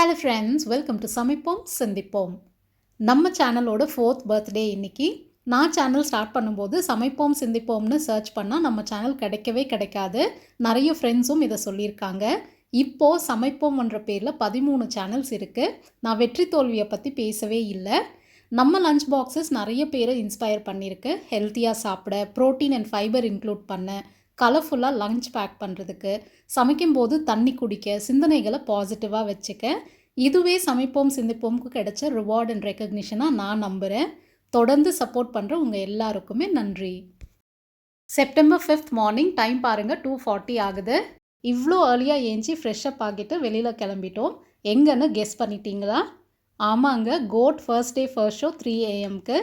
Hello friends, welcome to சமைப்போம் சிந்திப்போம். நம்ம சேனலோட 4th பர்த்டே இன்னைக்கு. நான் சேனல் ஸ்டார்ட் பண்ணும்போது சமைப்போம் சிந்திப்போம்னு சர்ச் பண்ணால் நம்ம சேனல் கிடைக்கவே கிடைக்காது. நிறைய ஃப்ரெண்ட்ஸும் இதை சொல்லியிருக்காங்க. இப்போது சமைப்போம்ன்ற பேரில் 13 சேனல்ஸ் இருக்குது. நான் வெற்றி தோல்வியை பற்றி பேசவே இல்லை. நம்ம லஞ்ச் பாக்ஸஸ் நிறைய பேரை இன்ஸ்பயர் பண்ணியிருக்கு. ஹெல்த்தியாக சாப்பிட, ப்ரோட்டீன் அண்ட் ஃபைபர் இன்க்ளூட் பண்ண, கலர்ஃபுல்லாக லஞ்ச் பேக் பண்ணுறதுக்கு, சமைக்கும்போது தண்ணி குடிக்க, சிந்தனைகளை பாசிட்டிவாக வச்சுக்க. இதுவே சமைப்போம் சிந்திப்போம்க்கு கிடைச்ச ரிவார்ட் அண்ட் ரெக்கக்னிஷனாக நான் நம்புகிறேன். தொடர்ந்து சப்போர்ட் பண்ணுற உங்கள் எல்லாருக்குமே நன்றி. செப்டம்பர் 5th மார்னிங், டைம் பாருங்கள் 2:40 ஆகுது. இவ்வளோ ஏர்லியாக ஏஞ்சி ஃப்ரெஷ்அப் ஆகிட்டு வெளியில் கிளம்பிட்டோம். எங்கன்னு கெஸ் பண்ணிட்டீங்களா? ஆமாங்க, GOAT first day first show 3 AM-க்கு.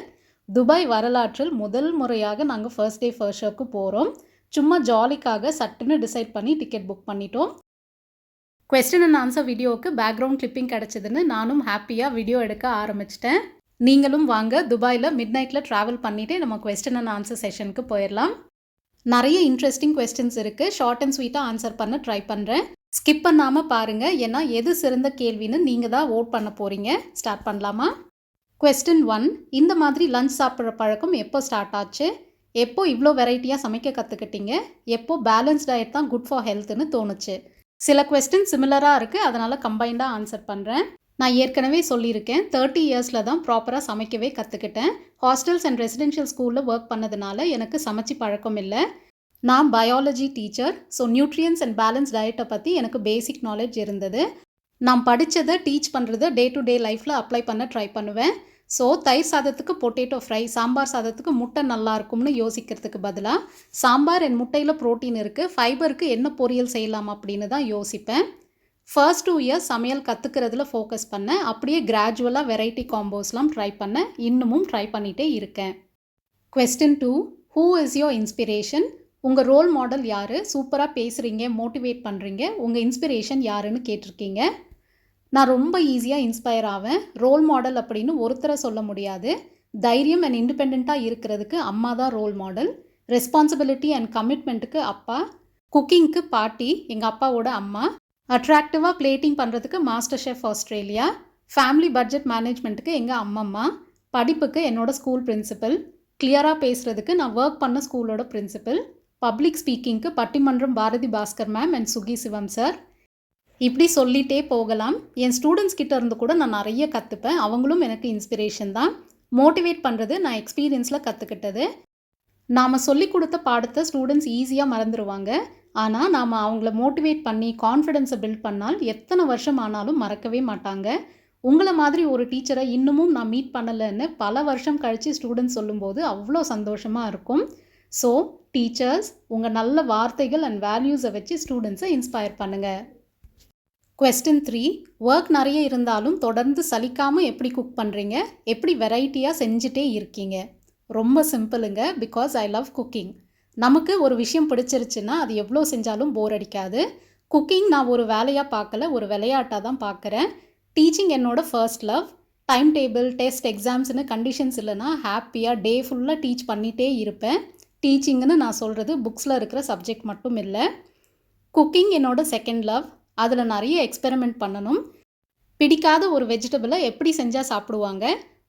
துபாய் வரலாற்றில் முதல் முறையாக நாங்கள் ஃபர்ஸ்ட் டே ஃபர்ஸ்ட் ஷோக்கு போகிறோம். சும்மா ஜாலிக்காக சட்டுன்னு டிசைட் பண்ணி டிக்கெட் புக் பண்ணிட்டோம். கொஸ்டின் அண்ட் ஆன்சர் வீடியோவுக்கு பேக்ரவுண்ட் கிளிப்பிங் கிடச்சிதுன்னு நானும் ஹாப்பியாக வீடியோ எடுக்க ஆரம்பிச்சிட்டேன். நீங்களும் வாங்க, துபாயில் மிட் நைட்டில் ட்ராவல் பண்ணிவிட்டு நம்ம கொஸ்டின் அண்ட் ஆன்சர் செஷனுக்கு போயிடலாம். நிறைய இன்ட்ரெஸ்டிங் கொஸ்டின்ஸ் இருக்குது. ஷார்ட் அண்ட் ஸ்வீட்டாக ஆன்சர் பண்ண ட்ரை பண்ணுறேன். ஸ்கிப் பண்ணாமல் பாருங்கள், ஏன்னா எது சிறந்த கேள்வின்னு நீங்கள் தான் ஓட் பண்ண போகிறீங்க. ஸ்டார்ட் பண்ணலாமா? கொஸ்டின் 1, இந்த மாதிரி லஞ்ச் சாப்பிட்ற பழக்கம் எப்போ ஸ்டார்ட் ஆச்சு? எப்போ இவ்வளோ வெரைட்டியாக சமைக்க கற்றுக்கிட்டீங்க? எப்போ பேலன்ஸ் டயட் தான் குட் ஃபார் ஹெல்த்துன்னு தோணுச்சு? சில கொஸ்டின் சிமிலராக இருக்குது, அதனால் கம்பைண்டாக ஆன்சர் பண்ணுறேன். நான் ஏற்கனவே சொல்லியிருக்கேன், 30 இயர்ஸில் தான் ப்ராப்பராக சமைக்கவே கற்றுக்கிட்டேன். ஹாஸ்டல்ஸ் அண்ட் ரெசிடென்ஷியல் ஸ்கூலில் ஒர்க் பண்ணதுனால எனக்கு சமைச்சு பழக்கம் இல்லை. நான் biology teacher, so nutrients and balance டயட்டை பற்றி எனக்கு பேசிக் நாலேஜ் இருந்தது. நான் படித்ததை டீச் பண்ணுறதை டே டு டே லைஃப்பில் அப்ளை பண்ண ட்ரை பண்ணுவேன். ஸோ தயிர் சாதத்துக்கு பொட்டேட்டோ ஃப்ரை, சாம்பார் சாதத்துக்கு முட்டை நல்லா இருக்கும்னு யோசிக்கிறதுக்கு பதிலாக சாம்பார் அண்ட் முட்டையில் ப்ரோட்டீன் இருக்குது, ஃபைபருக்கு என்ன பொரியல் செய்யலாம் அப்படின்னு தான் யோசிப்பேன். ஃபர்ஸ்ட் 2 இயர்ஸ் சமையல் கற்றுக்கிறதுல ஃபோக்கஸ் பண்ணேன். அப்படியே கிராஜுவலாக வெரைட்டி காம்போஸ்லாம் ட்ரை பண்ணேன். இன்னமும் ட்ரை பண்ணிகிட்டே இருக்கேன். Question 2, who is your inspiration? உங்கள் ரோல் மாடல் யார்? சூப்பராக பேசுகிறீங்க, மோட்டிவேட் பண்ணுறீங்க, உங்கள் இன்ஸ்பிரேஷன் யாருன்னு கேட்டிருக்கீங்க. நான் ரொம்ப ஈஸியாக இன்ஸ்பயர் ஆவேன். ரோல் மாடல் அப்படின்னு ஒருத்தரை சொல்ல முடியாது. தைரியம் அண்ட் இண்டிபெண்ட்டாக இருக்கிறதுக்கு அம்மா தான் ரோல் மாடல். ரெஸ்பான்சிபிலிட்டி அண்ட் கமிட்மெண்ட்டுக்கு அப்பா. குக்கிங்க்கு பாட்டி, எங்கள் அப்பாவோட அம்மா. அட்ராக்டிவாக பிளேட்டிங் பண்ணுறதுக்கு master chef Australia. Family budget மேனேஜ்மெண்ட்டுக்கு எங்கள் அம்மம்மா. படிப்புக்கு என்னோடய ஸ்கூல் பிரின்சிபல். கிளியராக பேசுகிறதுக்கு நான் ஒர்க் பண்ண ஸ்கூலோட பிரின்சிபல். பப்ளிக் ஸ்பீக்கிங்க்கு பட்டிமன்றம் Bharathi Baskar ma'am and Suki Sivam sir. இப்படி சொல்லிகிட்டே போகலாம். என் ஸ்டூடெண்ட்ஸ் கிட்ட இருந்து கூட நான் நிறைய கற்றுப்பேன். அவங்களும் எனக்கு இன்ஸ்பிரேஷன் தான். மோட்டிவேட் பண்ணுறது நான் எக்ஸ்பீரியன்ஸில் கற்றுக்கிட்டது. நாம் சொல்லி கொடுத்த பாடத்தை ஸ்டூடெண்ட்ஸ் ஈஸியாக மறந்துடுவாங்க. ஆனால் நாம் அவங்கள மோட்டிவேட் பண்ணி கான்ஃபிடென்ஸை பில்ட் பண்ணால் எத்தனை வருஷம் ஆனாலும் மறக்கவே மாட்டாங்க. உங்களை மாதிரி ஒரு டீச்சரை இன்னமும் நான் மீட் பண்ணலைன்னு பல வருஷம் கழித்து ஸ்டூடெண்ட்ஸ் சொல்லும்போது அவ்வளோ சந்தோஷமாக இருக்கும். ஸோ டீச்சர்ஸ், உங்கள் நல்ல வார்த்தைகள் அண்ட் வேல்யூஸை வச்சு ஸ்டூடெண்ட்ஸை இன்ஸ்பயர் பண்ணுங்கள். கொஸ்டின் 3, ஒர்க் நிறைய இருந்தாலும் தொடர்ந்து சலிக்காமல் எப்படி குக் பண்ணுறீங்க? எப்படி வெரைட்டியாக செஞ்சுட்டே இருக்கீங்க? ரொம்ப சிம்பிளுங்க, பிகாஸ் ஐ லவ் குக்கிங். நமக்கு ஒரு விஷயம் பிடிச்சிருச்சுன்னா அது எவ்வளோ செஞ்சாலும் போர் அடிக்காது. குக்கிங் நான் ஒரு வேலையாக பார்க்கல, ஒரு விளையாட்டாக தான் பார்க்குறேன். டீச்சிங் என்னோடய first love. Time table, test, எக்ஸாம்ஸ்னு கண்டிஷன்ஸ் இல்லைனா ஹாப்பியாக டே ஃபுல்லாக டீச் பண்ணிகிட்டே இருப்பேன். டீச்சிங்னு நான் சொல்கிறது புக்ஸில் இருக்கிற சப்ஜெக்ட் மட்டும் இல்லை. குக்கிங் என்னோட செகண்ட் லவ். அதில் நிறைய எக்ஸ்பெரிமெண்ட் பண்ணணும். பிடிக்காத ஒரு வெஜிடபிளை எப்படி செஞ்சால் சாப்பிடுவாங்க?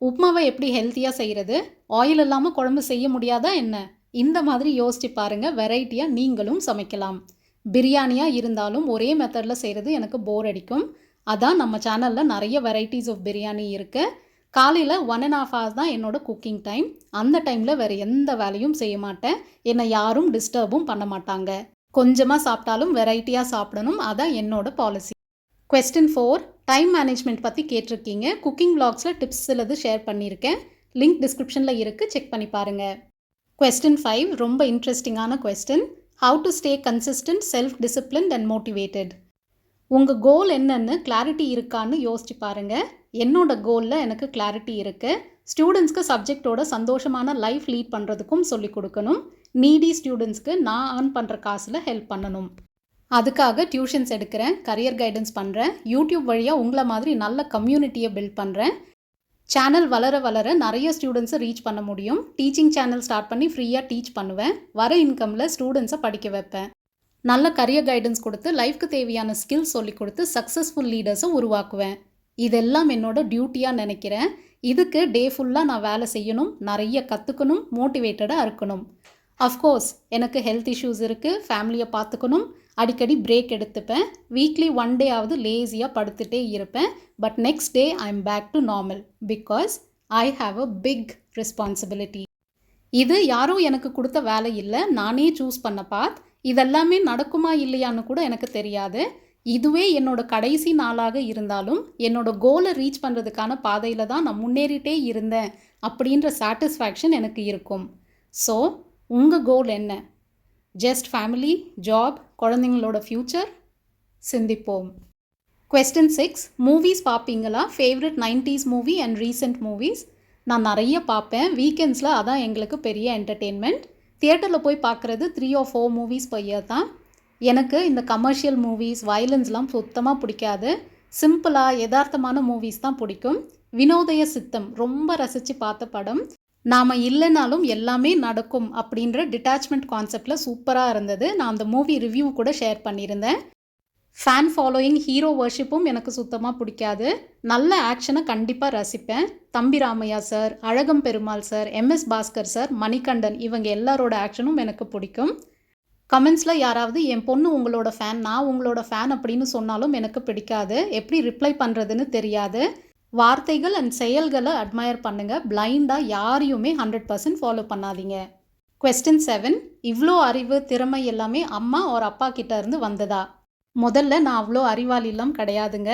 உப்மாவை எப்படி ஹெல்த்தியாக செய்கிறது? ஆயில் இல்லாமல் குழம்பு செய்ய முடியாதா என்ன? இந்த மாதிரி யோசிச்சு பாருங்கள், வெரைட்டியாக நீங்களும் சமைக்கலாம். பிரியாணியாக இருந்தாலும் ஒரே மெத்தடில் செய்கிறது எனக்கு போர் அடிக்கும். அதான் நம்ம சேனலில் நிறைய வெரைட்டிஸ் ஆஃப் பிரியாணி இருக்குது. காலையில் 1.5 hours தான் என்னோடய குக்கிங் டைம். அந்த டைமில் வேறு எந்த வேலையும் செய்ய மாட்டேன். என்னை யாரும் டிஸ்டர்பும் பண்ண மாட்டாங்க. கொஞ்சமாக சாப்பிட்டாலும் வெரைட்டியாக சாப்பிடணும், அதான் என்னோட பாலிசி. கொஸ்டின் 4, டைம் மேனேஜ்மெண்ட் பற்றி கேட்டிருக்கீங்க. குக்கிங் விளாக்ஸில் டிப்ஸ் சிலது ஷேர் பண்ணியிருக்கேன். லிங்க் டிஸ்கிரிப்ஷனில் இருக்குது, செக் பண்ணி பாருங்கள். கொஸ்டின் 5, ரொம்ப இன்ட்ரெஸ்டிங்கான question. How to stay consistent, self disciplined and motivated? உங்கள் கோல் என்னன்னு கிளாரிட்டி இருக்கான்னு யோசிச்சு பாருங்கள். என்னோட கோலில் எனக்கு கிளாரிட்டி இருக்குது. ஸ்டூடெண்ட்ஸ்க்கு சப்ஜெக்டோட சந்தோஷமான லைஃப் லீட் பண்ணுறதுக்கும் சொல்லிக் கொடுக்கணும். நீடி ஸ்டூடெண்ட்ஸ்க்கு நான் ஏர்ன் பண்ணுற காசில் ஹெல்ப் பண்ணணும். அதுக்காக டியூஷன்ஸ் எடுக்கிறேன், கரியர் கைடன்ஸ் பண்ணுறேன். யூடியூப் வழியாக உங்களை மாதிரி நல்ல கம்யூனிட்டியை பில்ட் பண்ணுறேன். சேனல் வளர வளர நிறைய ஸ்டூடெண்ட்ஸை ரீச் பண்ண முடியும். டீச்சிங் சேனல் ஸ்டார்ட் பண்ணி ஃப்ரீயாக டீச் பண்ணுவேன். வர இன்கமில் ஸ்டூடெண்ட்ஸை படிக்க வைப்பேன். நல்ல கரியர் கைடன்ஸ் கொடுத்து லைஃப்க்கு தேவையான ஸ்கில்ஸ் சொல்லிக் கொடுத்து சக்ஸஸ்ஃபுல் லீடர்ஸை உருவாக்குவேன். இதெல்லாம் என்னோட டியூட்டியாக நினைக்கிறேன். இதுக்கு டே ஃபுல்லாக நான் வேலை செய்யணும், நிறைய கற்றுக்கணும், மோட்டிவேட்டடாக இருக்கணும். அஃப்கோர்ஸ் எனக்கு ஹெல்த் இஷ்யூஸ் இருக்குது, ஃபேமிலியை பார்த்துக்கணும், அடிக்கடி பிரேக் எடுத்துப்பேன். வீக்லி 1 டே ஆவது லேசியாக படுத்துகிட்டே இருப்பேன். But next day I am back to normal because I have a big responsibility. இது யாரும் எனக்கு கொடுத்த வேலை இல்லை, நானே சூஸ் பண்ண பாத். இதெல்லாமே நடக்குமா இல்லையான்னு கூட எனக்கு தெரியாது. இதுவே என்னோட கடைசி நாளாக இருந்தாலும் என்னோட கோலை ரீச் பண்ணுறதுக்கான பாதையில் தான் நான் முன்னேறிட்டே இருந்தேன் அப்படின்ற சாட்டிஸ்ஃபேக்ஷன் எனக்கு இருக்கும். ஸோ உங்கள் கோல் என்ன? ஜஸ்ட் ஃபேமிலி, ஜாப், குழந்தைங்களோட ஃப்யூச்சர்? சிந்திப்போம். கொஸ்டின் 6, மூவிஸ் பார்ப்பீங்களா? Favourite 90s movie and recent movies? நான் நிறைய பார்ப்பேன். வீக்கெண்ட்ஸில் அதான் எங்களுக்கு பெரிய என்டர்டெயின்மெண்ட். தியேட்டரில் போய் பார்க்குறது 3 or 4 மூவிஸ் per year தான். எனக்கு இந்த கமர்ஷியல் மூவிஸ், வயலன்ஸ்லாம் சுத்தமாக பிடிக்காது. சிம்பிளாக யதார்த்தமான மூவிஸ் தான் பிடிக்கும். வினோதய சித்தம் ரொம்ப ரசித்து பார்த்த படம். நாம் இல்லைனாலும் எல்லாமே நடக்கும் அப்படின்ற டிட்டாச்மெண்ட் கான்செப்டில் சூப்பராக இருந்தது. நான் அந்த மூவி ரிவ்யூ கூட ஷேர் பண்ணியிருந்தேன். ஃபேன் ஃபாலோயிங், ஹீரோ வர்ஷிப்பும் எனக்கு சுத்தமாக பிடிக்காது. நல்ல ஆக்ஷனை கண்டிப்பாக ரசிப்பேன். Thambi Ramaiah sir, Azhagam Perumal sir, MS Bhaskar sir, Manikandan இவங்க எல்லாரோட ஆக்ஷனும் எனக்கு பிடிக்கும். கமெண்ட்ஸில் யாராவது என் பொண்ணு உங்களோட ஃபேன், நான் உங்களோட ஃபேன் அப்படின்னு சொன்னாலும் எனக்கு பிடிக்காது. எப்படி ரிப்ளை பண்ணுறதுன்னு தெரியாது. வார்த்தைகள் அண்ட் செயல்களை அட்மயர் பண்ணுங்கள். பிளைண்டாக யாரையுமே 100% ஃபாலோ பண்ணாதீங்க. கொஸ்டின் 7, இவ்வளோ அறிவு, திறமை எல்லாமே அம்மா ஒரு அப்பா கிட்ட இருந்து வந்ததா? முதல்ல நான் அவ்வளோ அறிவாளிலாம் கிடையாதுங்க.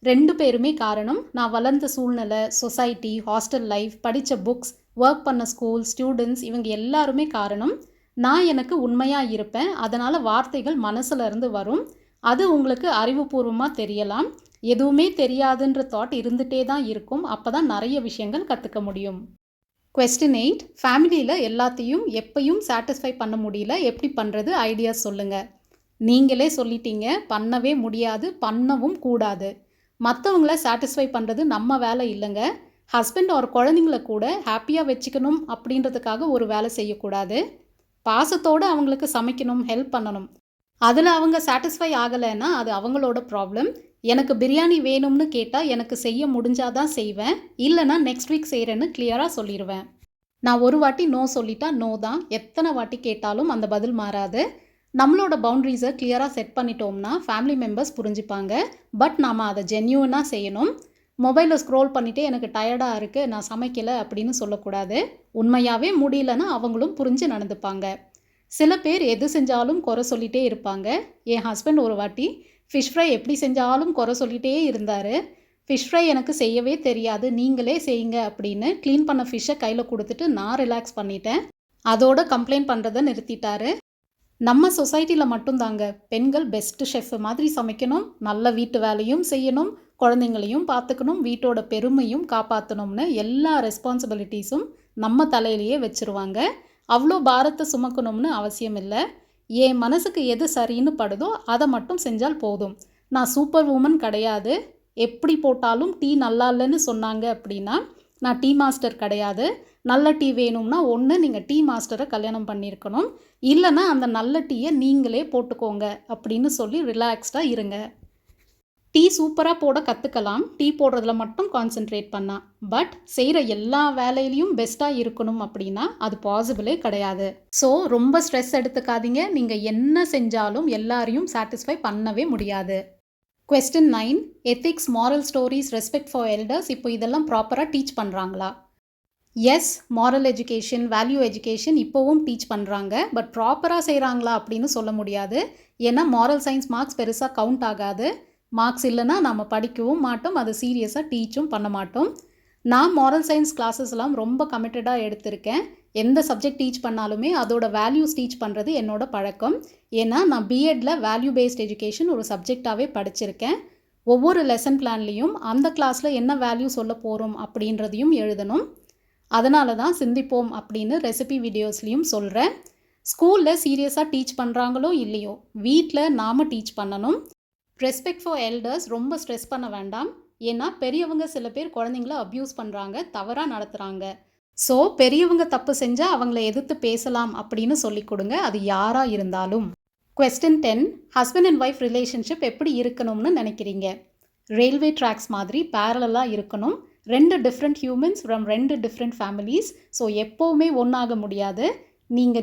2 பேருமே காரணம். நான் வளர்ந்த சூழ்நிலை, சொசைட்டி, ஹாஸ்டல் லைஃப், படித்த புக்ஸ், ஒர்க் பண்ண ஸ்கூல், ஸ்டூடெண்ட்ஸ் இவங்க எல்லாருமே காரணம். நான் எனக்கு உண்மையாக இருப்பேன். அதனால் வார்த்தைகள் மனசுல இருந்து வரும். அது உங்களுக்கு அறிவுபூர்வமாக தெரியலாம். எதுவுமே தெரியாதுன்ற தாட் இருந்துகிட்டே தான் இருக்கும். அப்போ தான் நிறைய விஷயங்கள் கற்றுக்க முடியும். கொஸ்டின் 8, ஃபேமிலியில் எல்லாத்தையும் எப்பையும் சாட்டிஸ்ஃபை பண்ண முடியல, எப்படி பண்ணுறது? ஐடியாஸ் சொல்லுங்கள். நீங்களே சொல்லிட்டீங்க, பண்ணவே முடியாது, பண்ணவும் கூடாது. மற்றவங்கள சாட்டிஸ்ஃபை பண்ணுறது நம்ம வேலை இல்லைங்க. ஹஸ்பண்ட் ஒரு குழந்தைங்கள கூட ஹாப்பியாக வச்சுக்கணும் அப்படின்றதுக்காக ஒரு வேலை செய்யக்கூடாது. பாசத்தோடு அவங்களுக்கு சமைக்கணும், ஹெல்ப் பண்ணணும். அதில் அவங்க சாட்டிஸ்ஃபை ஆகலைன்னா அது அவங்களோட ப்ராப்ளம். எனக்கு பிரியாணி வேணும்னு கேட்டால் எனக்கு செய்ய முடிஞ்சாதான் செய்வேன், இல்லைனா நெக்ஸ்ட் வீக் செய்கிறேன்னு கிளியராக சொல்லிடுவேன். நான் ஒரு வாட்டி நோ சொல்லிட்டா நோ தான். எத்தனை வாட்டி கேட்டாலும் அந்த பதில் மாறாது. நம்மளோட பவுண்ட்ரிஸை கிளியராக செட் பண்ணிட்டோம்னா ஃபேமிலி மெம்பர்ஸ் புரிஞ்சுப்பாங்க. பட் நாம் அதை ஜென்யூனாக செய்யணும். மொபைலில் ஸ்க்ரோல் பண்ணிவிட்டு எனக்கு டயர்டாக இருக்குது, நான் சமைக்கலை அப்படின்னு சொல்லக்கூடாது. உண்மையாகவே முடியலன்னா அவங்களும் புரிஞ்சு நடந்துப்பாங்க. சில பேர் எது செஞ்சாலும் குறை சொல்லிகிட்டே இருப்பாங்க. என் ஹஸ்பண்ட் ஒரு வாட்டி ஃபிஷ் ஃப்ரை எப்படி செஞ்சாலும் குறை சொல்லிகிட்டே இருந்தார். ஃபிஷ் ஃப்ரை எனக்கு செய்யவே தெரியாது, நீங்களே செய்யுங்க அப்படின்னு க்ளீன் பண்ண ஃபிஷ்ஷை கையில் கொடுத்துட்டு நான் ரிலாக்ஸ் பண்ணிட்டேன். அதோட கம்ப்ளைண்ட் பண்ணுறதை நிறுத்திட்டாரு. நம்ம சொசைட்டியில் மட்டும்தாங்க பெண்கள் பெஸ்ட்டு ஷெஃப் மாதிரி சமைக்கணும், நல்ல வீட்டு வேலையும் செய்யணும், குழந்தைங்களையும் பார்த்துக்கணும், வீட்டோட பெருமையும் காப்பாற்றணும்னு எல்லா ரெஸ்பான்சிபிலிட்டிஸும் நம்ம தலையிலேயே வச்சுருவாங்க. அவ்வளோ பாரத்தை சுமக்கணும்னு அவசியம் இல்லை. என் மனசுக்கு எது சரின்னு படுதோ அதை மட்டும் செஞ்சால் போதும். நான் சூப்பர் உமன் கிடையாது. எப்படி போட்டாலும் டீ நல்லா இல்லைன்னு சொன்னாங்க அப்படின்னா நான் டீ மாஸ்டர் கிடையாது. நல்ல டீ வேணும்னா ஒன்று நீங்கள் டீ மாஸ்டரை கல்யாணம் பண்ணியிருக்கணும், இல்லைன்னா அந்த நல்ல டீயை நீங்களே போட்டுக்கோங்க அப்படின்னு சொல்லி ரிலாக்ஸ்டாக இருங்க. டீ சூப்பராக போட கற்றுக்கலாம், டீ போடுறதுல மட்டும் கான்சென்ட்ரேட் பண்ணா. பட் செய்கிற எல்லா வேலையிலையும் பெஸ்ட்டாக இருக்கணும் அப்படின்னா அது பாசிபிளே கிடையாது. ஸோ ரொம்ப ஸ்ட்ரெஸ் எடுத்துக்காதீங்க. நீங்கள் என்ன செஞ்சாலும் எல்லாரையும் சாட்டிஸ்ஃபை பண்ணவே முடியாது. Question 9, ethics, moral stories, respect for elders இப்போ இதெல்லாம் ப்ராப்பராக டீச் பண்ணுறாங்களா? Yes, moral education, value education இப்போவும் டீச் பண்ணுறாங்க. பட் ப்ராப்பராக செய்கிறாங்களா அப்படின்னு சொல்ல முடியாது. ஏன்னா மாரல் சயின்ஸ் மார்க்ஸ் பெருசாக கவுண்ட் ஆகாது. மார்க்ஸ் இல்லைன்னா நம்ம படிக்கவும் மாட்டோம், அது சீரியஸாக டீச்சும் பண்ண மாட்டோம். நான் மாரல் சயின்ஸ் கிளாஸஸ்லாம் ரொம்ப கமிட்டடாக எடுத்திருக்கேன். எந்த சப்ஜெக்ட் டீச் பண்ணாலுமே அதோட வேல்யூஸ் டீச் பண்ணுறது என்னோட பழக்கம். ஏன்னா நான் பிஎட்டில் வேல்யூ பேஸ்ட் எஜுகேஷன் ஒரு சப்ஜெக்டாகவே படிச்சிருக்கேன். ஒவ்வொரு லெசன் பிளான்லேயும் அந்த கிளாஸில் என்ன வேல்யூ சொல்ல போகிறோம் அப்படின்றதையும் எழுதணும். அதனால தான் சிந்திப்போம் அப்படின்னு ரெசிபி வீடியோஸ்லேயும் சொல்கிறேன். ஸ்கூலில் சீரியஸாக டீச் பண்ணுறாங்களோ இல்லையோ, வீட்டில் நாம் டீச் பண்ணணும். ரெஸ்பெக்ட் ஃபார் எல்டர்ஸ் ரொம்ப ஸ்ட்ரெஸ் பண்ண வேண்டாம். ஏன்னா பெரியவங்க சில பேர் குழந்தைங்கள அப்யூஸ் பண்ணுறாங்க, தவறாக நடத்துகிறாங்க. ஸோ பெரியவங்க தப்பு செஞ்சால் அவங்கள எதிர்த்து பேசலாம் அப்படின்னு சொல்லி கொடுங்க, அது யாராக இருந்தாலும். Question 10. Husband and wife relationship எப்படி இருக்கணும்னு நினைக்கிறீங்க? ரயில்வே ட்ராக்ஸ் மாதிரி பேரலாக இருக்கணும். 2 different humans from 2 different families. So எப்போவுமே ஒன்றாக முடியாது.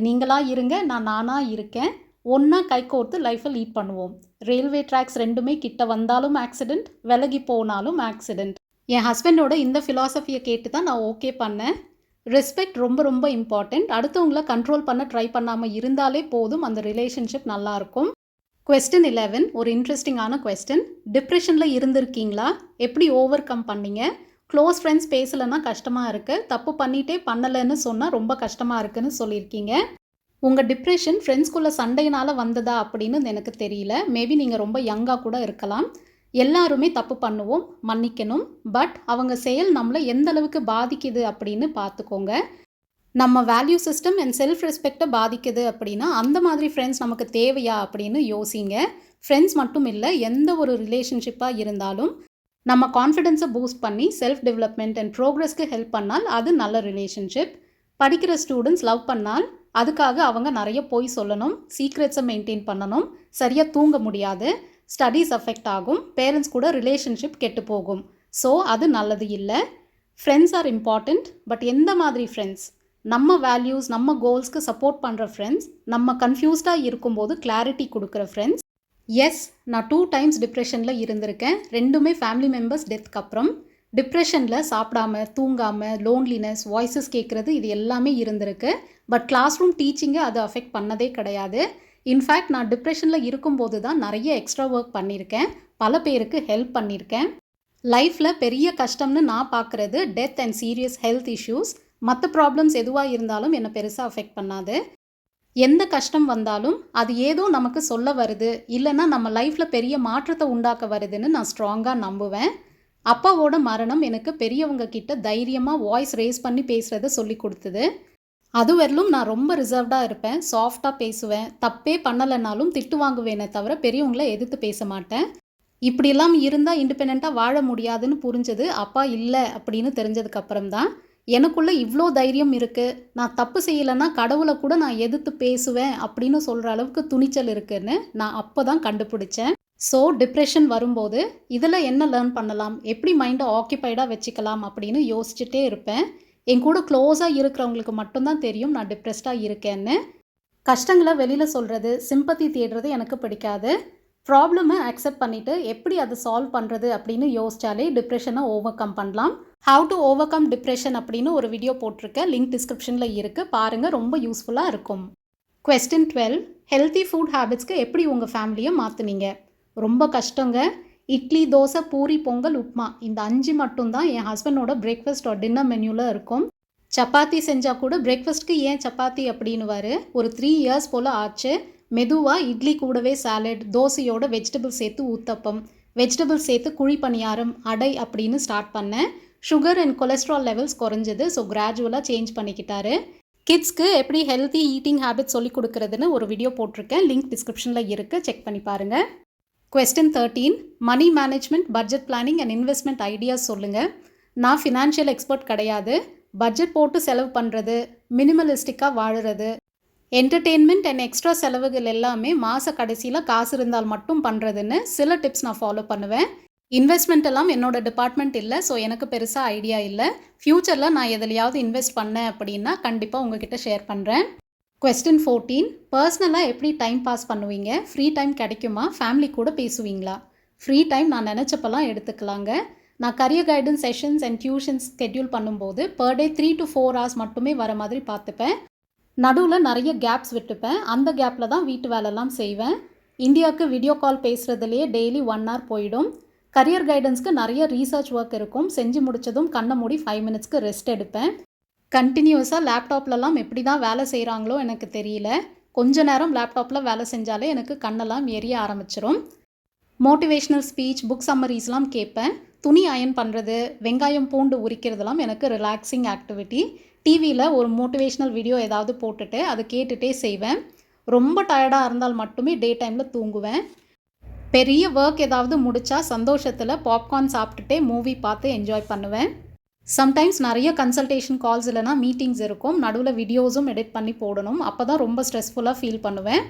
நீங்களாக இருங்க, நான் நானாக இருக்கேன். ஒன்றா கைகோர்த்து லைஃப்பை லீட் பண்ணுவோம். ரயில்வே ட்ராக்ஸ் ரெண்டுமே கிட்ட வந்தாலும் ஆக்சிடெண்ட், விலகி போனாலும் ஆக்சிடெண்ட். என் ஹஸ்பண்டோட இந்த ஃபிலாசபியை கேட்டு தான் நான் ஓகே பண்ணேன். ரெஸ்பெக்ட் ரொம்ப ரொம்ப இம்பார்ட்டண்ட். அடுத்தவங்கள கண்ட்ரோல் பண்ண ட்ரை பண்ணாமல் இருந்தாலே போதும், அந்த ரிலேஷன்ஷிப் நல்லாயிருக்கும். கொஸ்டின் 11. ஒரு இன்ட்ரெஸ்டிங்கான கொஸ்டின். டிப்ரெஷனில் இருந்திருக்கீங்களா? எப்படி ஓவர் கம் பண்ணீங்க? க்ளோஸ் ஃப்ரெண்ட்ஸ் பேசலைன்னா கஷ்டமாக இருக்குது, தப்பு பண்ணிகிட்டே பண்ணலைன்னு சொன்னால் ரொம்ப கஷ்டமாக இருக்குன்னு சொல்லியிருக்கீங்க. உங்கள் டிப்ரெஷன் ஃப்ரெண்ட்ஸ்குள்ளே சண்டையினால் வந்ததா அப்படின்னு எனக்கு தெரியல. மேபி நீங்கள் ரொம்ப யங்காக கூட இருக்கலாம். எல்லாருமே தப்பு பண்ணுவோம், மன்னிக்கணும். பட் அவங்க செயல் நம்மளை எந்த அளவுக்கு பாதிக்குது அப்படின்னு பார்த்துக்கோங்க. நம்ம வேல்யூ சிஸ்டம் அண்ட் செல்ஃப் ரெஸ்பெக்டை பாதிக்குது அப்படின்னா அந்த மாதிரி ஃப்ரெண்ட்ஸ் நமக்கு தேவையா அப்படின்னு யோசிங்க. ஃப்ரெண்ட்ஸ் மட்டும் இல்லை, எந்த ஒரு ரிலேஷன்ஷிப்பாக இருந்தாலும் நம்ம கான்ஃபிடென்ஸை பூஸ்ட் பண்ணி செல்ஃப் டெவலப்மெண்ட் அண்ட் ப்ரோக்ரஸ்க்கு ஹெல்ப் பண்ணால் அது நல்ல ரிலேஷன்ஷிப். படிக்கிற ஸ்டூடெண்ட்ஸ் லவ் பண்ணால் அதுக்காக அவங்க நிறைய போய் சொல்லணும், சீக்ரெட்ஸை மெயின்டைன் பண்ணணும், சரியாக தூங்க முடியாது, ஸ்டடீஸ் அஃபெக்ட் ஆகும், பேரண்ட்ஸ் கூட ரிலேஷன்ஷிப் கெட்டு போகும். ஸோ அது நல்லது இல்லை. Friends R important. பட் எந்த மாதிரி ஃப்ரெண்ட்ஸ்? நம்ம வேல்யூஸ், நம்ம கோல்ஸ்க்கு சப்போர்ட் பண்ணுற ஃப்ரெண்ட்ஸ், நம்ம கன்ஃபியூஸ்டாக இருக்கும்போது கிளாரிட்டி கொடுக்குற ஃப்ரெண்ட்ஸ். எஸ், நான் 2 டைம்ஸ் டிப்ரெஷனில் இருந்திருக்கேன். ரெண்டுமே ஃபேமிலி மெம்பர்ஸ் டெத்துக்கு அப்புறம். டிப்ரெஷனில் சாப்பிடாம, தூங்காமல், லோன்லினஸ், வாய்ஸஸ் கேட்குறது, இது எல்லாமே இருந்திருக்கு. பட் கிளாஸ் ரூம் டீச்சிங்கை அது அஃபெக்ட் பண்ணதே கிடையாது. இன்ஃபேக்ட் நான் டிப்ரெஷனில் இருக்கும்போது தான் நிறைய எக்ஸ்ட்ரா ஒர்க் பண்ணியிருக்கேன், பல பேருக்கு ஹெல்ப் பண்ணியிருக்கேன். லைஃப்பில் பெரிய கஷ்டம்னு நான் பார்க்குறது death and serious health issues. மற்ற ப்ராப்ளம்ஸ் எதுவாக இருந்தாலும் என்னை பெருசாக அஃபெக்ட் பண்ணாது. எந்த கஷ்டம் வந்தாலும் அது ஏதோ நமக்கு சொல்ல வருது, இல்லைன்னா நம்ம லைஃப்பில் பெரிய மாற்றத்தை உண்டாக்க வருதுன்னு நான் ஸ்ட்ராங்காக நம்புவேன். அப்பாவோட மரணம் எனக்கு பெரியவங்க கிட்ட தைரியமாக வாய்ஸ் ரேஸ் பண்ணி பேசுகிறத சொல்லி கொடுத்தது. அது வரலும் நான் ரொம்ப ரிசர்வ்டாக இருப்பேன், சாஃப்டாக பேசுவேன், தப்பே பண்ணலைனாலும் திட்டு வாங்குவேனே தவிர பெரியவங்கள எதிர்த்து பேச மாட்டேன். இப்படியெல்லாம் இருந்தால் இண்டிபெண்ட்டாக வாழ முடியாதுன்னு புரிஞ்சது அப்பா இல்லை அப்படின்னு தெரிஞ்சதுக்கப்புறம் தான். எனக்குள்ளே இவ்வளோ தைரியம் இருக்குது, நான் தப்பு செய்யலைன்னா கடவுளை கூட நான் எதிர்த்து பேசுவேன் அப்படின்னு சொல்கிற அளவுக்கு துணிச்சல் இருக்குன்னு நான் அப்போ தான் கண்டுபிடிச்சேன். ஸோ டிப்ரெஷன் வரும்போது இதில் என்ன லேர்ன் பண்ணலாம், எப்படி மைண்டை ஆக்கியபைடாக வச்சுக்கலாம் அப்படின்னு யோசிச்சுட்டே இருப்பேன். என் கூட க்ளோஸாக இருக்கிறவங்களுக்கு மட்டும்தான் தெரியும் நான் டிப்ரெஸ்டாக இருக்கேன்னு. கஷ்டங்களை வெளியில் சொல்கிறது, சிம்பத்தி தேடுறது எனக்கு பிடிக்காது. ப்ராப்ளமை அக்செப்ட் பண்ணிவிட்டு எப்படி அதை சால்வ் பண்ணுறது அப்படின்னு யோசிச்சாலே டிப்ரெஷனை ஓவர் கம் பண்ணலாம். How to over come depression அப்படின்னு ஒரு வீடியோ போட்டிருக்கேன், லிங்க் டிஸ்கிரிப்ஷனில் இருக்குது, பாருங்கள், ரொம்ப யூஸ்ஃபுல்லாக இருக்கும். கொஸ்டின் 12. ஹெல்த்தி ஃபுட் ஹேபிட்ஸ்க்கு எப்படி உங்கள் ஃபேமிலியை மாற்றுனீங்க? ரொம்ப கஷ்டங்க. இட்லி, தோசை, பூரி, பொங்கல், உப்மா, இந்த 5 மட்டும்தான் என் ஹஸ்பண்டோட பிரேக்ஃபாஸ்ட் ஆர் டின்னர் மெனுவில் இருக்கும். சப்பாத்தி செஞ்சால் கூட பிரேக்ஃபாஸ்ட்டுக்கு ஏன் சப்பாத்தி அப்படின்னுவார். ஒரு 3 இயர்ஸ் போல் ஆச்சு. மெதுவாக இட்லி கூடவே சாலட், தோசையோட வெஜிடபிள் சேர்த்து ஊத்தப்பம், வெஜிடபிள் சேர்த்து குழி பணியாரம், அடை அப்படின்னு ஸ்டார்ட் பண்ணேன். சுகர் அண்ட் கொலஸ்ட்ரால் லெவல்ஸ் குறைஞ்சது. ஸோ கிராஜுவலாக சேஞ்ச் பண்ணிக்கிட்டாரு. கிட்ஸ்க்கு எப்படி ஹெல்த்தி ஈட்டிங் ஹேபிட் சொல்லி கொடுக்குறதுன்னு ஒரு வீடியோ போட்டிருக்கேன், லிங்க் டிஸ்கிரிப்ஷனில் இருக்குது, செக் பண்ணி பாருங்கள். Question 13. Money management, budget planning and investment ideas சொல்லுங்கள். நான் ஃபினான்ஷியல் எக்ஸ்பர்ட் கிடையாது. பட்ஜெட் போட்டு செலவு பண்ணுறது, மினிமலிஸ்டிக்காக வாழுறது, என்டர்டெயின்மெண்ட் அண்ட் எக்ஸ்ட்ரா செலவுகள் எல்லாமே மாத கடைசியில் காசு இருந்தால் மட்டும் பண்ணுறதுன்னு சில டிப்ஸ் நான் ஃபாலோ பண்ணுவேன். இன்வெஸ்ட்மெண்ட் எல்லாம் என்னோடய டிபார்ட்மெண்ட் இல்லை, ஸோ எனக்கு பெருசாக ஐடியா இல்லை. ஃப்யூச்சரில் நான் எதுலையாவது இன்வெஸ்ட் பண்ணேன் அப்படின்னா கண்டிப்பாக உங்ககிட்ட ஷேர் பண்ணுறேன். கொஸ்டின் 14. பர்சனலாக எப்படி டைம் பாஸ் பண்ணுவீங்க? ஃப்ரீ டைம் கிடைக்குமா? ஃபேமிலி கூட பேசுவீங்களா? ஃப்ரீ டைம் நான் நினச்சப்பெல்லாம் எடுத்துக்கலாங்க. நான் career guidance sessions and tuitions schedule பண்ணும்போது பர் டே 3 to 4 hours மட்டுமே வர மாதிரி பார்த்துப்பேன். நடுவில் நிறைய கேப்ஸ் விட்டுப்பேன். அந்த கேப்பில் தான் வீட்டு வேலைலாம் செய்வேன். இந்தியாவுக்கு வீடியோ கால் பேசுகிறதுலையே டெய்லி 1 hour போயிடும். கரியர் கைடன்ஸ்க்கு நிறைய ரீசர்ச் ஒர்க் இருக்கும். செஞ்சு முடித்ததும் கண்ணை மூடி 5 minutesக்கு ரெஸ்ட் எடுப்பேன். கண்டினியூஸாக லேப்டாப்லலாம் எப்படி தான் வேலை செய்கிறாங்களோ எனக்கு தெரியல. கொஞ்ச நேரம் லேப்டாப்பில் வேலை செஞ்சாலே எனக்கு கண்ணெல்லாம் எரிய ஆரம்பிச்சிடும். மோட்டிவேஷ்னல் ஸ்பீச், புக் சம்மரிஸ்லாம் கேட்பேன். துணி அயன் பண்ணுறது, வெங்காயம் பூண்டு உரிக்கிறதுலாம் எனக்கு ரிலாக்ஸிங் ஆக்டிவிட்டி. டிவியில் ஒரு மோட்டிவேஷ்னல் வீடியோ ஏதாவது போட்டுட்டு அதை கேட்டுகிட்டே செய்வேன். ரொம்ப டயர்டாக இருந்தால் மட்டுமே டே டைமில் தூங்குவேன். பெரிய ஒர்க் ஏதாவது முடித்தா சந்தோஷத்தில் பாப்கார்ன் சாப்பிட்டுட்டே மூவி பார்த்து என்ஜாய் பண்ணுவேன். சம்டைம்ஸ் நிறைய கன்சல்டேஷன் கால்ஸ் இல்லைனா மீட்டிங்ஸ் இருக்கும். நடுவில் வீடியோஸும் எடிட் பண்ணி போடணும். அப்போ தான் ரொம்ப ஸ்ட்ரெஸ்ஃபுல்லாக ஃபீல் பண்ணுவேன்.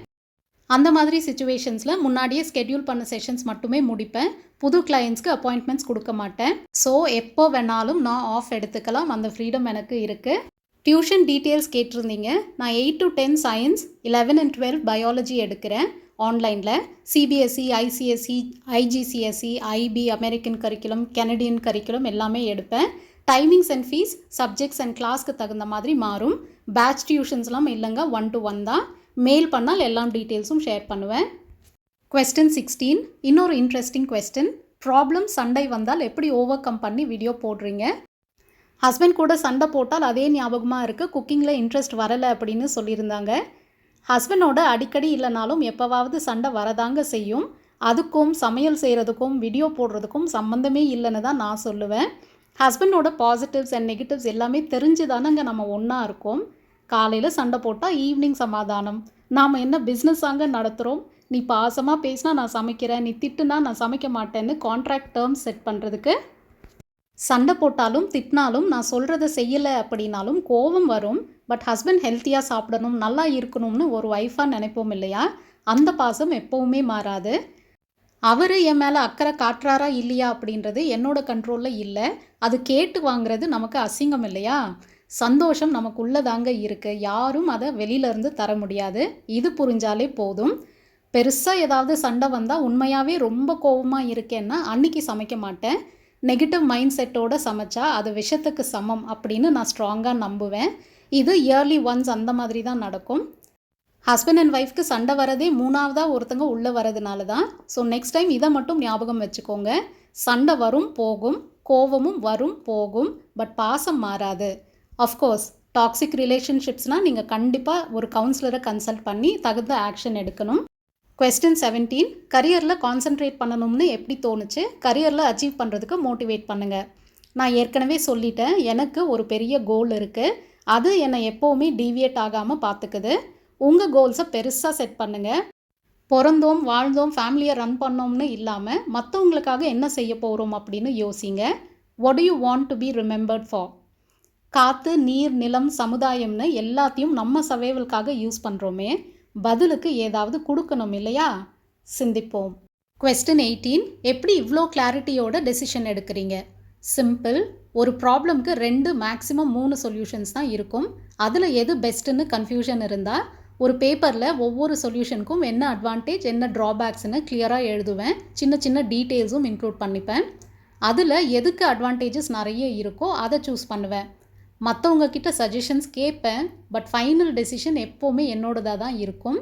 அந்த மாதிரி சிச்சுவேஷன்ஸில் முன்னாடியே ஸ்கெட்யூல் பண்ண செஷன்ஸ் மட்டுமே முடிப்பேன். புது கிளையண்ட்ஸ்க்கு அப்பாயின்ட்மெண்ட்ஸ் கொடுக்க மாட்டேன். ஸோ எப்போ வேணாலும் நான் ஆஃப் எடுத்துக்கலாம். அந்த ஃப்ரீடம் எனக்கு இருக்குது. டியூஷன் டீட்டெயில்ஸ் கேட்டிருந்தீங்க. நான் 8 to 10 சயின்ஸ், 11 and 12 பயாலஜி எடுக்கிறேன் ஆன்லைனில். CBSE, ICSE, IGCSE, IP, American curriculum, Canadian curriculum எல்லாமே எடுப்பேன். Timings and fees subjects and கிளாஸ்க்கு தகுந்த மாதிரி மாறும். பேட்ச் டியூஷன்ஸ்லாம் இல்லைங்க, 1 to 1 தான். மெயில் பண்ணால் எல்லா டீட்டெயில்ஸும் ஷேர் பண்ணுவேன். Question 16. இன்னொரு இன்ட்ரெஸ்டிங் கொஸ்டின். ப்ராப்ளம் சண்டை வந்தால் எப்படி ஓவர் கம் பண்ணி வீடியோ போடுறீங்க? ஹஸ்பண்ட் கூட சண்டை போட்டால் அதே ஞாபகமாக இருக்குது, குக்கிங்கில் இன்ட்ரெஸ்ட் வரலை அப்படின்னு சொல்லியிருந்தாங்க. ஹஸ்பண்டோட அடிக்கடி இல்லைனாலும் எப்போவாவது சண்டை வரதாங்க செய்யும். அதுக்கும் சமையல் செய்கிறதுக்கும் வீடியோ போடுறதுக்கும் சம்மந்தமே இல்லைன்னு தான் நான் சொல்லுவேன். ஹஸ்பண்டோட பாசிட்டிவ்ஸ் அண்ட் நெகட்டிவ்ஸ் எல்லாமே தெரிஞ்சு தானங்க நம்ம ஒன்றா இருக்கோம். காலையில் சண்டை போட்டால் ஈவினிங் சமாதானம். நாம் என்ன பிஸ்னஸாங்க நடத்துகிறோம்? நீ பாசமாக பேசினா நான் சமைக்கிறேன், நீ திட்டுனா நான் சமைக்க மாட்டேன்னு கான்ட்ராக்ட் டேர்ம்ஸ் செட் பண்ணுறதுக்கு. சண்டை போட்டாலும் திட்டினாலும் நான் சொல்கிறத செய்யலை அப்படின்னாலும் கோபம் வரும். பட் ஹஸ்பண்ட் ஹெல்த்தியாக சாப்பிடணும், நல்லா இருக்கணும்னு ஒரு ஒய்ஃபாக நினைப்போம் இல்லையா? அந்த பாசம் எப்போவுமே மாறாது. அவர் என் மேலே அக்கறை காட்டுறாரா இல்லையா அப்படின்றது என்னோட கண்ட்ரோலில் இல்லை. அது கேட்டு வாங்குறது நமக்கு அசிங்கம் இல்லையா? சந்தோஷம் நமக்குள்ளே தாங்க இருக்குது. யாரும் அதை வெளியிலேருந்து தர முடியாது. இது புரிஞ்சாலே போதும். பெருசாக ஏதாவது சண்டை வந்தால் உண்மையாகவே ரொம்ப கோபமாக இருக்கேன்னா அன்றைக்கி சமைக்க மாட்டேன். நெகட்டிவ் மைண்ட் செட்டோடு சமைச்சா அது விஷத்துக்கு சமம் அப்படின்னு நான் ஸ்ட்ராங்காக நம்புவேன். இது இயர்லி ஒன்ஸ் அந்த மாதிரி தான் நடக்கும். ஹஸ்பண்ட் அண்ட் ஒய்ஃப்க்கு சண்டை வரதே மூணாவதாக ஒருத்தங்க உள்ளே வரதுனால தான். ஸோ நெக்ஸ்ட் டைம் இதை மட்டும் ஞாபகம் வச்சுக்கோங்க. சண்டை வரும் போகும், கோபமும் வரும் போகும், பட் பாசம் மாறாது. அஃப்கோர்ஸ் டாக்ஸிக் ரிலேஷன்ஷிப்ஸ்னால் நீங்கள் கண்டிப்பாக ஒரு கவுன்சிலரை கன்சல்ட் பண்ணி தகுந்த ஆக்ஷன் எடுக்கணும். Question 17. கரியரில் கான்சென்ட்ரேட் பண்ணணும்னு எப்படி தோணுச்சு? கரியரில் அச்சீவ் பண்ணுறதுக்கு மோட்டிவேட் பண்ணுங்கள். நான் ஏற்கனவே சொல்லிட்டேன், எனக்கு ஒரு பெரிய கோல் இருக்குது. அது என்னை எப்போவுமே டீவியேட் ஆகாமல் பார்த்துக்குது. உங்கள் கோல்ஸை பெருசாக செட் பண்ணுங்கள். பிறந்தோம் வாழ்ந்தோம் ஃபேமிலியை ரன் பண்ணோம்னு இல்லாமல் மற்றவங்களுக்காக என்ன செய்ய போகிறோம் அப்படின்னு யோசிங்க. What do you want to be remembered for? காற்று, நீர், நிலம், சமுதாயம்னு எல்லாத்தையும் நம்ம சர்வைவலுக்காக யூஸ் பண்ணுறோமே, பதிலுக்கு ஏதாவது கொடுக்கணும் இல்லையா? சிந்திப்போம். Question 18. எப்படி இவ்வளோ கிளாரிட்டியோட டெசிஷன் எடுக்கிறீங்க? சிம்பிள். ஒரு ப்ராப்ளம்க்கு 2 மேக்ஸிமம் 3 சொல்யூஷன்ஸ் தான் இருக்கும். அதில் எது பெஸ்ட்டுன்னு கன்ஃபியூஷன் இருந்தால் ஒரு பேப்பரில் ஒவ்வொரு சொல்யூஷனுக்கும் என்ன அட்வான்டேஜ் என்ன ட்ராபேக்ஸ்னு கிளியராக எழுதுவேன். சின்ன சின்ன டீட்டெயில்ஸும் இன்க்ளூட் பண்ணிப்பேன். அதில் எதுக்கு அட்வான்டேஜஸ் நிறைய இருக்கோ அதை சூஸ் பண்ணுவேன். மற்றவங்க கிட்ட சஜஷன்ஸ் கேட்பேன். பட் ஃபைனல் டெசிஷன் எப்போவுமே என்னோடதாக தான் இருக்கும்.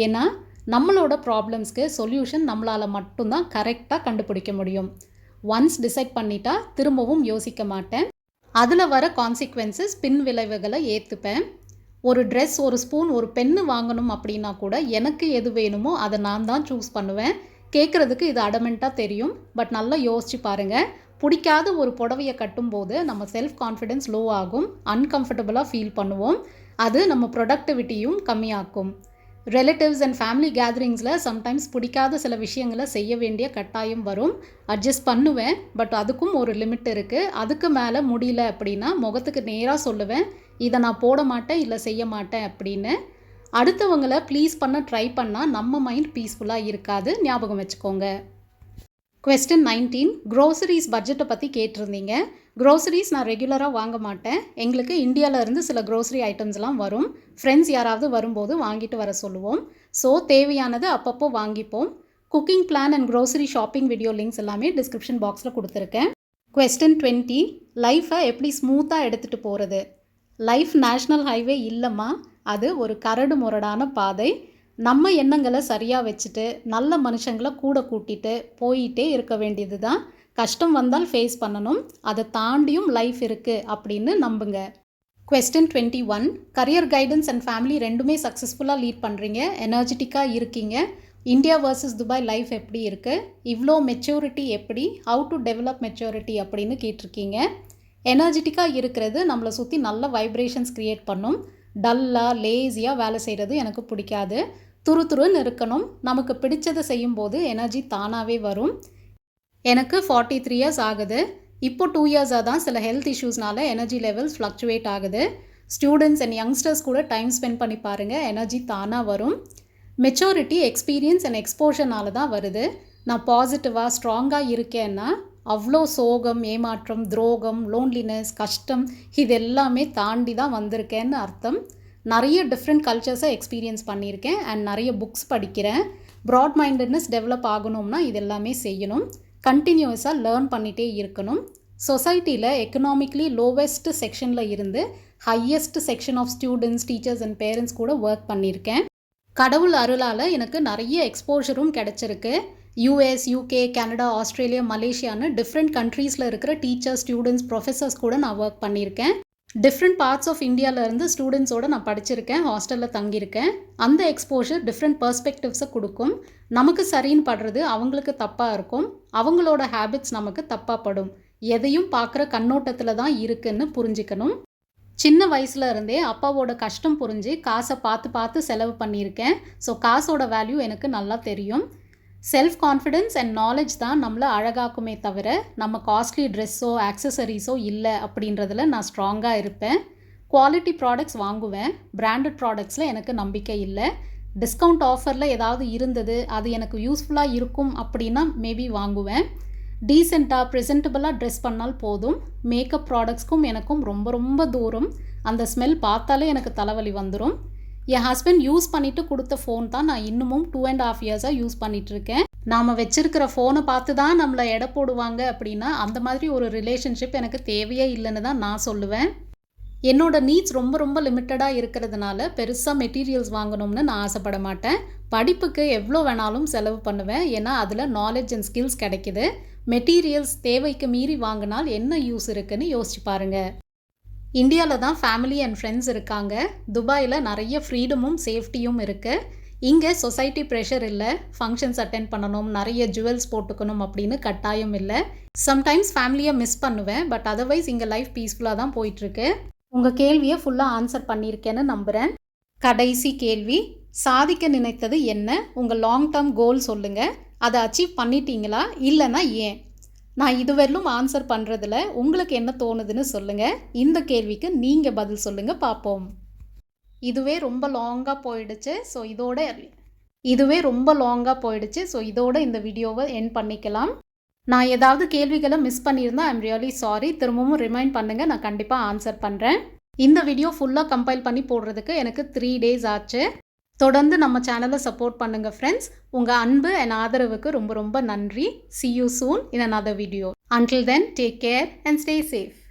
ஏன்னா நம்மளோட ப்ராப்ளம்ஸ்க்கு சொல்யூஷன் நம்மளால் மட்டும்தான் கரெக்டாக கண்டுபிடிக்க முடியும். ஒன்ஸ் டிசைட் பண்ணிட்டா திரும்பவும் யோசிக்க மாட்டேன். அதில் வர கான்சிக்வென்சஸ் பின் விளைவுகளை ஏற்றுப்பேன். ஒரு ட்ரெஸ், ஒரு ஸ்பூன், ஒரு பென்னு வாங்கணும் அப்படின்னா கூட எனக்கு எது வேணுமோ அதை நான் தான் சூஸ் பண்ணுவேன். கேட்குறதுக்கு இது அடமெண்ட்டாக தெரியும். பட் நல்லா யோசிச்சு பாருங்கள். பிடிக்காத ஒரு புடவையை கட்டும்போது நம்ம செல்ஃப் கான்ஃபிடென்ஸ் லோ ஆகும், அன்கம்ஃபர்டபுளாக ஃபீல் பண்ணுவோம். அது நம்ம ப்ரொடக்டிவிட்டியும் கம்மியாக்கும். ரிலேட்டிவ்ஸ் அண்ட் ஃபேமிலி கேதரிங்ஸில் சம்டைம்ஸ் பிடிக்காத சில விஷயங்களை செய்ய வேண்டிய கட்டாயம் வரும். அட்ஜஸ்ட் பண்ணுவேன். பட் அதுக்கும் ஒரு லிமிட் இருக்குது. அதுக்கு மேலே முடியல அப்படின்னா முகத்துக்கு நேராக சொல்லுவேன், இதை நான் போட மாட்டேன், இல்லை செய்ய மாட்டேன் அப்படின்னு. அடுத்தவங்களை ப்ளீஸ் பண்ண ட்ரை பண்ணால் நம்ம மைண்ட் பீஸ்ஃபுல்லாக இருக்காது, ஞாபகம் வச்சுக்கோங்க. Question 19. க்ரோசரிஸ் பட்ஜெட்டை பற்றி கேட்டிருந்தீங்க. க்ரோசரிஸ் நான் ரெகுலராக வாங்க மாட்டேன். எங்களுக்கு இந்தியாவிலேருந்து சில க்ரோசரி ஐட்டம்ஸ்லாம் வரும். ஃப்ரெண்ட்ஸ் யாராவது வரும்போது வாங்கிட்டு வர சொல்லுவோம். ஸோ தேவையானது அப்பப்போ வாங்கிப்போம். Cooking plan and grocery shopping video links எல்லாமே டிஸ்கிரிப்ஷன் பாக்ஸில் கொடுத்துருக்கேன். Question 20. லைஃப்பை எப்படி ஸ்மூத்தாக எடுத்துகிட்டு போகிறது? லைஃப் நேஷ்னல் ஹைவே இல்லைம்மா, அது ஒரு கரடு முரடான பாதை. நம்ம எண்ணங்களை சரியாக வச்சுட்டு நல்ல மனுஷங்களை கூட கூட்டிகிட்டு போயிட்டே இருக்க வேண்டியது தான். கஷ்டம் வந்தால் ஃபேஸ் பண்ணணும், அதை தாண்டியும் லைஃப் இருக்குது அப்படின்னு நம்புங்க. Question 21. Career guidance and family ரெண்டுமே சக்ஸஸ்ஃபுல்லாக லீட் பண்ணுறீங்க, எனர்ஜெட்டிக்காக இருக்கீங்க. இந்தியா வர்சஸ் துபாய் லைஃப் எப்படி இருக்குது? இவ்வளோ மெச்சூரிட்டி எப்படி? ஹவு டு டெவலப் மெச்சூரிட்டி அப்படின்னு கேட்டிருக்கீங்க. எனர்ஜெட்டிக்காக இருக்கிறது நம்மளை சுற்றி நல்ல வைப்ரேஷன்ஸ் க்ரியேட் பண்ணும். டல்லாக லேசியாக வேலை செய்கிறது எனக்கு பிடிக்காது. துருதுருன்னு இருக்கணும். நமக்கு பிடிச்சதை செய்யும்போது எனர்ஜி தானாகவே வரும். எனக்கு 43 இயர்ஸ் ஆகுது. இப்போ 2 இயர்ஸாக தான் சில ஹெல்த் இஷ்யூஸ்னால எனர்ஜி லெவல்ஸ் ஃப்ளக்சுவேட் ஆகுது. ஸ்டூடெண்ட்ஸ் அண்ட் யங்ஸ்டர்ஸ் கூட டைம் ஸ்பெண்ட் பண்ணி பாருங்கள், எனர்ஜி தானாக வரும். மெச்சூரிட்டி, எக்ஸ்பீரியன்ஸ் அண்ட் எக்ஸ்போஷர்னால தான் வருது. நான் பாசிட்டிவாக ஸ்ட்ராங்காக இருக்கேன்னா அவ்வளோ சோகம், ஏமாற்றம், துரோகம், லோன்லினஸ், கஷ்டம் இது எல்லாமே தாண்டி தான் வந்திருக்கேன்னு அர்த்தம். நிறைய டிஃப்ரெண்ட் கல்ச்சர்ஸை எக்ஸ்பீரியன்ஸ் பண்ணியிருக்கேன் அண்ட் நிறைய புக்ஸ் படிக்கிறேன். ப்ராட் மைண்டட்னஸ் டெவலப் ஆகணும்னா இது எல்லாமே செய்யணும். கண்டினியூஸாக லேர்ன் பண்ணிகிட்டே இருக்கணும். சொசைட்டியில் எக்கனாமிக்லி லோவஸ்ட் செக்ஷனில் இருந்து highest section of students, teachers and parents கூட ஒர்க் பண்ணியிருக்கேன். கடவுள் அருளால் எனக்கு நிறைய எக்ஸ்போஷரும் கிடச்சிருக்கு. யூஎஸ், யூகே, கனடா, ஆஸ்திரேலியா, மலேசியான்னு டிஃப்ரெண்ட் கண்ட்ரீஸில் இருக்கிற டீச்சர்ஸ், ஸ்டூடெண்ட்ஸ், ப்ரொஃபஸர்ஸ் கூட நான் ஒர்க் பண்ணியிருக்கேன். டிஃப்ரெண்ட் பார்ட்ஸ் ஆஃப் இந்தியாவிலேருந்து ஸ்டூடெண்ட்ஸோடு நான் படிச்சிருக்கேன், ஹாஸ்டலில் தங்கியிருக்கேன். அந்த எக்ஸ்போஷர் டிஃப்ரெண்ட் பர்ஸ்பெக்டிவ்ஸை கொடுக்கும். நமக்கு சரின்னு படுறது அவங்களுக்கு தப்பாக இருக்கும், அவங்களோட ஹேபிட்ஸ் நமக்கு தப்பாக படும். எதையும் பார்க்குற கண்ணோட்டத்தில் தான் இருக்குன்னு புரிஞ்சுக்கணும். சின்ன வயசுல இருந்தே அப்பாவோட கஷ்டம் புரிஞ்சு காசை பார்த்து பார்த்து செலவு பண்ணியிருக்கேன். ஸோ காசோட வேல்யூ எனக்கு நல்லா தெரியும். செல்ஃப் கான்ஃபிடென்ஸ் அண்ட் நாலேஜ் தான் நம்மளை அழகாக்குமே தவிர நம்ம காஸ்ட்லி ட்ரெஸ்ஸோ ஆக்சசரிஸோ இல்லை அப்படின்றதுல நான் ஸ்ட்ராங்காக இருப்பேன். குவாலிட்டி ப்ராடக்ட்ஸ் வாங்குவேன். பிராண்டட் ப்ராடக்ட்ஸில் எனக்கு நம்பிக்கை இல்லை. டிஸ்கவுண்ட் ஆஃபரில் ஏதாவது இருந்தது, அது எனக்கு யூஸ்ஃபுல்லாக இருக்கும் அப்படின்னா மேபி வாங்குவேன். டீசெண்டாக ப்ரெசென்டபுளாக ட்ரெஸ் பண்ணால் போதும். மேக்கப் ப்ராடக்ட்ஸ்க்கும் எனக்கும் ரொம்ப ரொம்ப தூரம். அந்த ஸ்மெல் பார்த்தாலே எனக்கு தலைவலி வந்துடும். என் ஹஸ்பண்ட் யூஸ் பண்ணிவிட்டு கொடுத்த ஃபோன் தான் நான் இன்னமும் 2.5 இயர்ஸாக யூஸ் பண்ணிகிட்ருக்கேன். நாம் வச்சுருக்கிற ஃபோனை பார்த்து தான் நம்மளை எடை போடுவாங்க அப்படின்னா அந்த மாதிரி ஒரு ரிலேஷன்ஷிப் எனக்கு தேவையே இல்லைன்னு தான் நான் சொல்லுவேன். என்னோடய நீட்ஸ் ரொம்ப ரொம்ப லிமிட்டடாக இருக்கிறதுனால பெருசாக மெட்டீரியல்ஸ் வாங்கணும்னு நான் ஆசைப்பட மாட்டேன். படிப்புக்கு எவ்வளோ வேணாலும் செலவு பண்ணுவேன், ஏன்னா அதில் நாலேஜ் அண்ட் ஸ்கில்ஸ் கிடைக்கிது. மெட்டீரியல்ஸ் தேவைக்கு மீறி வாங்கினால் என்ன யூஸ் இருக்குன்னு யோசிச்சு பாருங்கள். இந்தியாவில் தான் ஃபேமிலி அண்ட் ஃப்ரெண்ட்ஸ் இருக்காங்க. துபாயில் நிறைய ஃப்ரீடமும் சேஃப்டியும் இருக்குது. இங்கே சொசைட்டி ப்ரெஷர் இல்லை, ஃபங்க்ஷன்ஸ் அட்டென்ட் பண்ணணும், நிறைய ஜுவல்ஸ் போட்டுக்கணும் அப்படின்னு கட்டாயம் இல்லை. சம்டைம்ஸ் ஃபேமிலியை மிஸ் பண்ணுவேன், பட் அதர்வைஸ் இங்கே லைஃப் பீஸ்ஃபுல்லாக தான் போயிட்டுருக்கு. உங்கள் கேள்வியை ஃபுல்லாக ஆன்சர் பண்ணியிருக்கேன்னு நம்புகிறேன். கடைசி கேள்வி, சாதிக்க நினைத்தது என்ன? உங்கள் லாங் டேர்ம் கோல் சொல்லுங்கள். அதை அச்சீவ் பண்ணிட்டீங்களா, இல்லைன்னா ஏன்? நான் இதுவரையிலும் ஆன்சர் பண்ணுறதுல உங்களுக்கு என்ன தோணுதுன்னு சொல்லுங்கள். இந்த கேள்விக்கு நீங்கள் பதில் சொல்லுங்கள் பார்ப்போம். இதுவே ரொம்ப லாங்காக போயிடுச்சு. ஸோ இதோட இந்த வீடியோவை எண்ட் பண்ணிக்கலாம். நான் ஏதாவது கேள்விகளை மிஸ் பண்ணியிருந்தா ஐம் ரியலி சாரி. திரும்பவும் ரிமைண்ட் பண்ணுங்கள், நான் கண்டிப்பாக ஆன்சர் பண்ணுறேன். இந்த வீடியோ ஃபுல்லாக கம்பைல் பண்ணி போடுறதுக்கு எனக்கு 3 days ஆச்சு. தொடர்ந்து நம்ம சேனலை சப்போர்ட் பண்ணுங்கள் ஃப்ரெண்ட்ஸ். உங்கள் அன்பு அண்ட் ஆதரவுக்கு ரொம்ப ரொம்ப நன்றி. See you soon in another video. Until then, take care and stay safe.